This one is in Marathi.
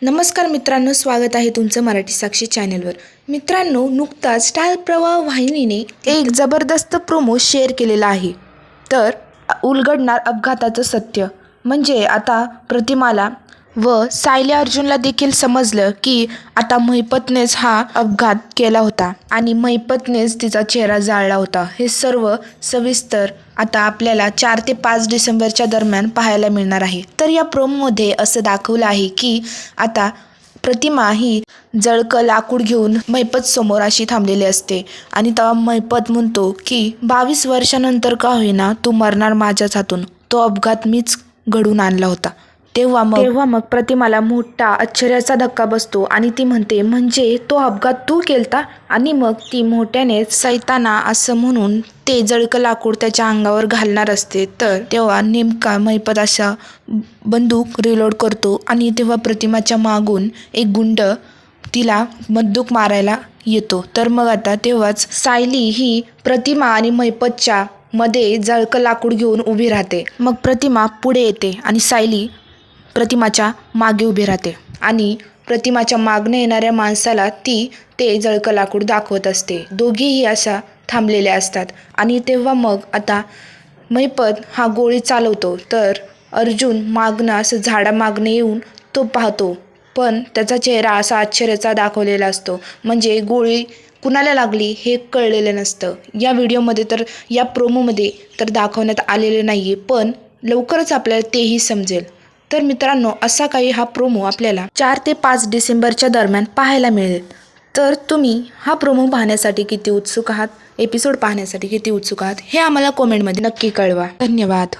नमस्कार मित्रांनो, स्वागत आहे तुमचं मराठी साक्षी चॅनलवर। मित्रांनो, नुकताच स्टार प्रवाह वाहिनीने एक जबरदस्त प्रोमो शेअर केलेला आहे। तर उलगडणार अपघाताचं सत्य। म्हणजे आता प्रतिमाला व सायली अर्जुनला देखील समजलं की आता महिपतनेच हा अपघात केला होता आणि महिपतनेच तिचा चेहरा जाळला होता। हे सर्व सविस्तर आता आपल्याला 4 ते 5 डिसेंबरच्या दरम्यान पाहायला मिळणार आहे। तर या प्रोमोमध्ये असं दाखवलं आहे की आता प्रतिमा ही जळकं लाकूड घेऊन महिपत समोर अशी थांबलेली असते आणि तेव्हा महिपत म्हणतो की 22 वर्षानंतर का होईना तू मरणार माझ्याच हातून, तो अपघात मीच घडून आणला होता। तेव्हा मग प्रतिमाला मोठा आश्चर्याचा धक्का बसतो आणि ती म्हणते, म्हणजे तो अपघात तू केलता? आणि मग ती मोठ्याने सैताना असं म्हणून ते जळकं लाकूड त्याच्या अंगावर घालणार असते। तर तेव्हा नेमका महिपत असा बंदूक रिलोड करतो आणि तेव्हा प्रतिमाच्या मागून एक गुंड तिला बंदूक मारायला येतो। तर मग आता तेव्हाच सायली ही प्रतिमा आणि महिपतच्या मध्ये जळकं लाकूड घेऊन उभी राहते। मग प्रतिमा पुढे येते आणि सायली प्रतिमाच्या मागे उभी राहते आणि प्रतिमाच्या मागणे येणाऱ्या माणसाला ती ते जळकं लाकूड दाखवत असते। दोघेही अशा थांबलेले असतात आणि तेव्हा मग आता महिपत हा गोळी चालवतो। तर अर्जुन मागणं असं झाडामागणं येऊन तो पाहतो, पण त्याचा चेहरा असा आश्चर्याचा दाखवलेला असतो। म्हणजे गोळी कुणाला लागली हे कळलेलं नसतं। या व्हिडिओमध्ये तर या प्रोमोमध्ये तर दाखवण्यात आलेलं नाही आहे, पण लवकरच आपल्याला तेही समजेल। तर मित्रांनो, असा काही हा प्रोमो आपल्याला 4 ते 5 डिसेंबरच्या दरम्यान पाहायला मिळेल। तर तुम्ही हा प्रोमो पाहण्यासाठी किती उत्सुक आहात, एपिसोड पाहण्यासाठी किती उत्सुक आहात हे आम्हाला कमेंटमध्ये नक्की कळवा। धन्यवाद।